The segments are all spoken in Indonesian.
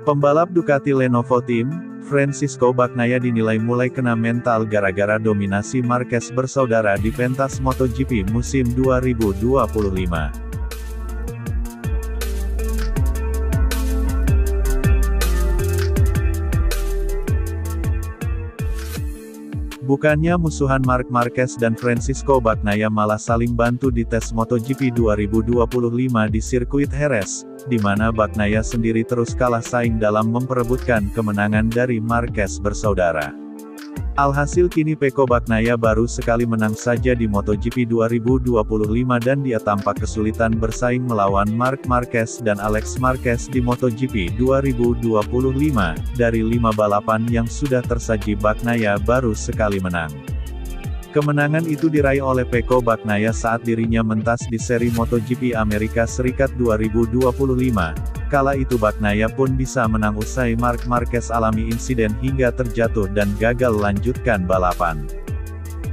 Pembalap Ducati Lenovo Team, Francisco Bagnaia dinilai mulai kena mental gara-gara dominasi Marquez bersaudara di pentas MotoGP musim 2025. Bukannya musuhan Marc Marquez dan Francisco Bagnaia malah saling bantu di tes MotoGP 2025 di sirkuit Jerez, di mana Bagnaia sendiri terus kalah saing dalam memperebutkan kemenangan dari Marquez bersaudara. Alhasil kini Pecco Bagnaia baru sekali menang saja di MotoGP 2025 dan dia tampak kesulitan bersaing melawan Marc Marquez dan Alex Marquez di MotoGP 2025. Dari 5 balapan yang sudah tersaji Bagnaia baru sekali menang. Kemenangan itu diraih oleh Pecco Bagnaia saat dirinya mentas di seri MotoGP Amerika Serikat 2025. Kala itu Bagnaia pun bisa menang usai Marc Marquez alami insiden hingga terjatuh dan gagal lanjutkan balapan.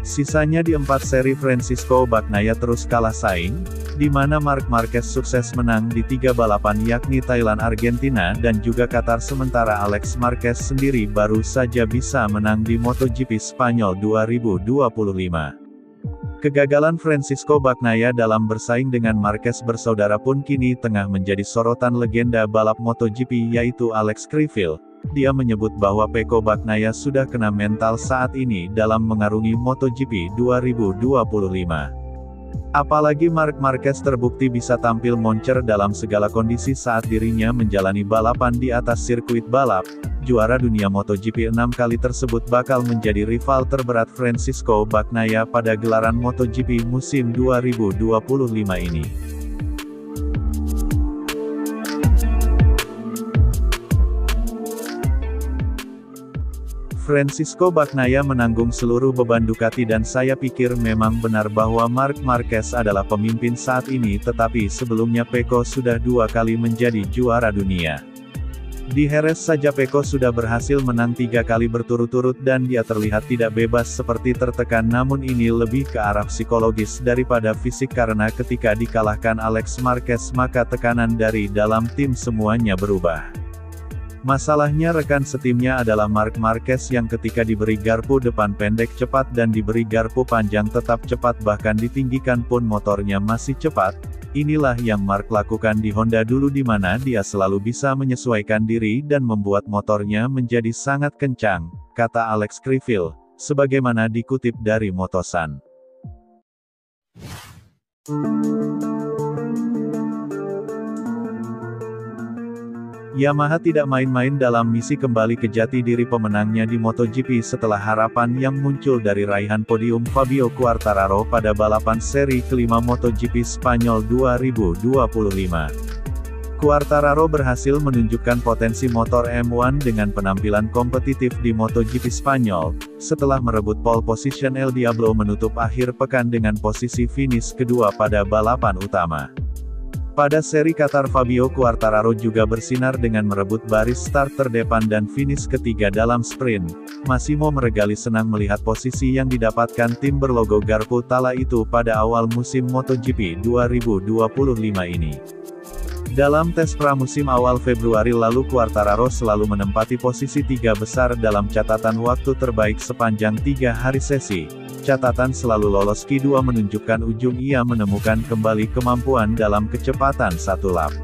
Sisanya di 4 seri Francisco Bagnaia terus kalah saing, di mana Marc Marquez sukses menang di 3 balapan yakni Thailand, Argentina dan juga Qatar, sementara Alex Marquez sendiri baru saja bisa menang di MotoGP Spanyol 2025. Kegagalan Francisco Bagnaia dalam bersaing dengan Marquez bersaudara pun kini tengah menjadi sorotan legenda balap MotoGP yaitu Alex Criville. Dia menyebut bahwa Pecco Bagnaia sudah kena mental saat ini dalam mengarungi MotoGP 2025. Apalagi Marc Marquez terbukti bisa tampil moncer dalam segala kondisi saat dirinya menjalani balapan di atas sirkuit balap. Juara dunia MotoGP 6 kali tersebut bakal menjadi rival terberat Francisco Bagnaia pada gelaran MotoGP musim 2025 ini. Francisco Bagnaia menanggung seluruh beban Ducati dan saya pikir memang benar bahwa Marc Marquez adalah pemimpin saat ini, tetapi sebelumnya Pecco sudah 2 kali menjadi juara dunia. Di Jerez saja Pecco sudah berhasil menang 3 kali berturut-turut dan dia terlihat tidak bebas seperti tertekan, namun ini lebih ke arah psikologis daripada fisik karena ketika dikalahkan Alex Marquez maka tekanan dari dalam tim semuanya berubah. Masalahnya rekan setimnya adalah Marc Marquez yang ketika diberi garpu depan pendek cepat dan diberi garpu panjang tetap cepat, bahkan ditinggikan pun motornya masih cepat. Inilah yang Marc lakukan di Honda dulu, di mana dia selalu bisa menyesuaikan diri dan membuat motornya menjadi sangat kencang, kata Alex Criville, sebagaimana dikutip dari Motosan. Yamaha tidak main-main dalam misi kembali ke jati diri pemenangnya di MotoGP setelah harapan yang muncul dari raihan podium Fabio Quartararo pada balapan seri kelima MotoGP Spanyol 2025. Quartararo berhasil menunjukkan potensi motor M1 dengan penampilan kompetitif di MotoGP Spanyol, setelah merebut pole position. El Diablo menutup akhir pekan dengan posisi finish kedua pada balapan utama. Pada seri Qatar Fabio Quartararo juga bersinar dengan merebut baris start terdepan dan finish ketiga dalam sprint. Massimo Meregali senang melihat posisi yang didapatkan tim berlogo garpu Tala itu pada awal musim MotoGP 2025 ini. Dalam tes pramusim awal Februari lalu Quartararo selalu menempati posisi 3 besar dalam catatan waktu terbaik sepanjang 3 hari sesi. Catatan selalu lolos Q2 menunjukkan ujung ia menemukan kembali kemampuan dalam kecepatan 1 lap.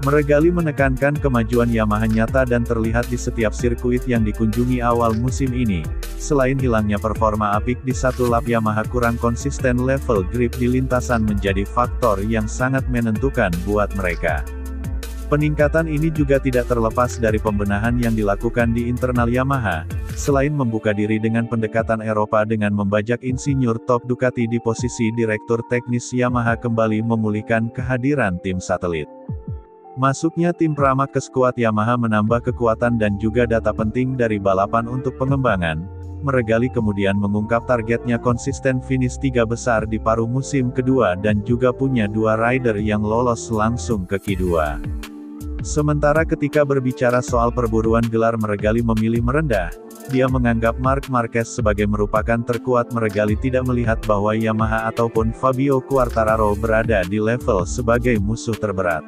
Meregali menekankan kemajuan Yamaha nyata dan terlihat di setiap sirkuit yang dikunjungi awal musim ini. Selain hilangnya performa apik di 1 lap, Yamaha kurang konsisten level grip di lintasan menjadi faktor yang sangat menentukan buat mereka. Peningkatan ini juga tidak terlepas dari pembenahan yang dilakukan di internal Yamaha. Selain membuka diri dengan pendekatan Eropa dengan membajak insinyur top Ducati di posisi direktur teknis, Yamaha kembali memulihkan kehadiran tim satelit. Masuknya tim Pramac ke skuad Yamaha menambah kekuatan dan juga data penting dari balapan untuk pengembangan. Meregali kemudian mengungkap targetnya konsisten finish 3 besar di paruh musim kedua dan juga punya 2 rider yang lolos langsung ke Q2. Sementara ketika berbicara soal perburuan gelar, Meregali memilih merendah. dia menganggap Marc Marquez sebagai merupakan terkuat meregali tidak melihat bahwa Yamaha ataupun Fabio Quartararo berada di level sebagai musuh terberat.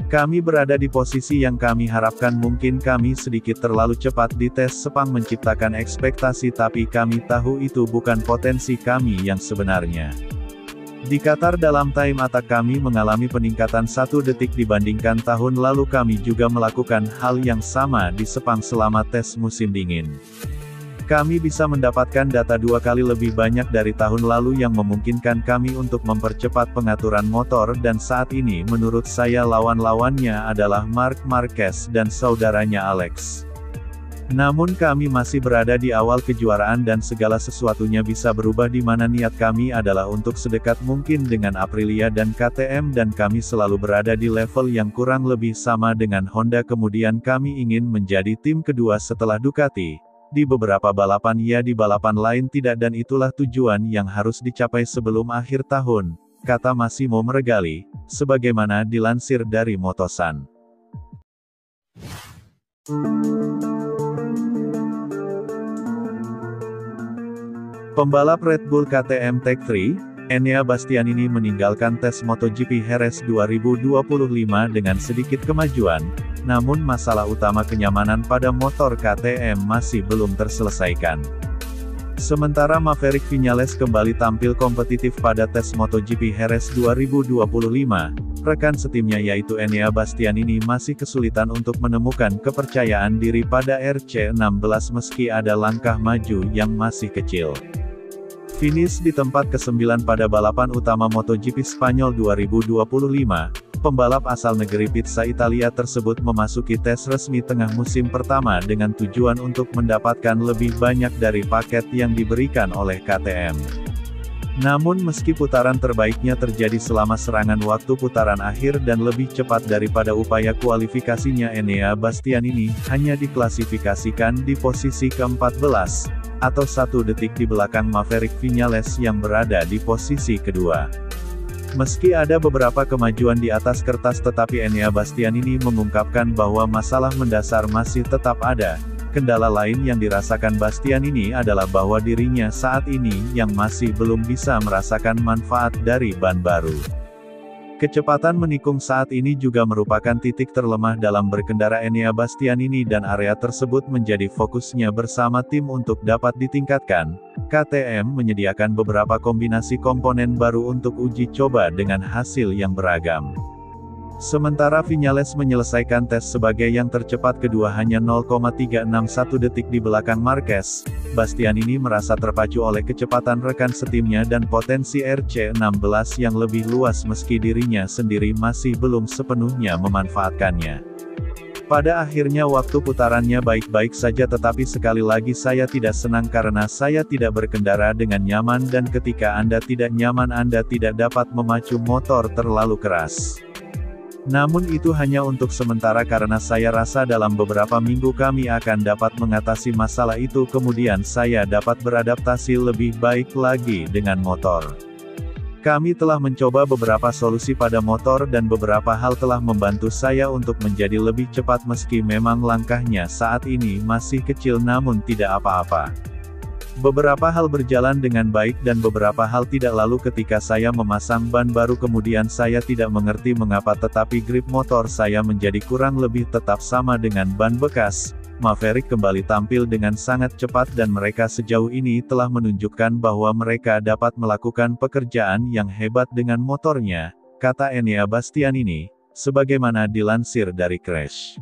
Kami berada di posisi yang kami harapkan, mungkin kami sedikit terlalu cepat di tes Sepang menciptakan ekspektasi, tapi kami tahu itu bukan potensi kami yang sebenarnya. Di Qatar dalam time attack kami mengalami peningkatan 1 detik dibandingkan tahun lalu. Kami juga melakukan hal yang sama di Sepang selama tes musim dingin. Kami bisa mendapatkan data 2 kali lebih banyak dari tahun lalu yang memungkinkan kami untuk mempercepat pengaturan motor, dan saat ini menurut saya lawan-lawannya adalah Marc Marquez dan saudaranya Alex. Namun kami masih berada di awal kejuaraan dan segala sesuatunya bisa berubah, di mana niat kami adalah untuk sedekat mungkin dengan Aprilia dan KTM, dan kami selalu berada di level yang kurang lebih sama dengan Honda. Kemudian kami ingin menjadi tim kedua setelah Ducati. Di beberapa balapan ya, di balapan lain tidak, dan itulah tujuan yang harus dicapai sebelum akhir tahun, kata Massimo Meregali, sebagaimana dilansir dari Motosan. Pembalap Red Bull KTM Tech3, Enea Bastianini meninggalkan tes MotoGP Jerez 2025 dengan sedikit kemajuan, namun masalah utama kenyamanan pada motor KTM masih belum terselesaikan. Sementara Maverick Viñales kembali tampil kompetitif pada tes MotoGP Jerez 2025, rekan setimnya yaitu Enea Bastianini masih kesulitan untuk menemukan kepercayaan diri pada RC16 meski ada langkah maju yang masih kecil. Finish di tempat ke-9 pada balapan utama MotoGP Spanyol 2025, pembalap asal negeri Pizza Italia tersebut memasuki tes resmi tengah musim pertama dengan tujuan untuk mendapatkan lebih banyak dari paket yang diberikan oleh KTM. Namun meski putaran terbaiknya terjadi selama serangan waktu putaran akhir dan lebih cepat daripada upaya kualifikasinya, Enea Bastianini hanya diklasifikasikan di posisi ke-14, atau 1 detik di belakang Maverick Viñales yang berada di posisi kedua. Meski ada beberapa kemajuan di atas kertas, tetapi Enea Bastianini mengungkapkan bahwa masalah mendasar masih tetap ada. Kendala lain yang dirasakan Bastianini adalah bahwa dirinya saat ini yang masih belum bisa merasakan manfaat dari ban baru. Kecepatan menikung saat ini juga merupakan titik terlemah dalam berkendara Enea Bastianini, dan area tersebut menjadi fokusnya bersama tim untuk dapat ditingkatkan. KTM menyediakan beberapa kombinasi komponen baru untuk uji coba dengan hasil yang beragam. Sementara Viñales menyelesaikan tes sebagai yang tercepat kedua hanya 0,361 detik di belakang Marquez, Bastianini merasa terpacu oleh kecepatan rekan setimnya dan potensi RC16 yang lebih luas meski dirinya sendiri masih belum sepenuhnya memanfaatkannya. Pada akhirnya waktu putarannya baik-baik saja, tetapi sekali lagi saya tidak senang karena saya tidak berkendara dengan nyaman, dan ketika Anda tidak nyaman Anda tidak dapat memacu motor terlalu keras. Namun itu hanya untuk sementara karena saya rasa dalam beberapa minggu kami akan dapat mengatasi masalah itu, kemudian saya dapat beradaptasi lebih baik lagi dengan motor. Kami telah mencoba beberapa solusi pada motor dan beberapa hal telah membantu saya untuk menjadi lebih cepat meski memang langkahnya saat ini masih kecil, namun tidak apa-apa. Beberapa hal berjalan dengan baik dan beberapa hal tidak. Lalu ketika saya memasang ban baru kemudian saya tidak mengerti mengapa tetapi grip motor saya menjadi kurang lebih tetap sama dengan ban bekas. Maverick kembali tampil dengan sangat cepat dan mereka sejauh ini telah menunjukkan bahwa mereka dapat melakukan pekerjaan yang hebat dengan motornya, kata Enea Bastianini, sebagaimana dilansir dari Crash.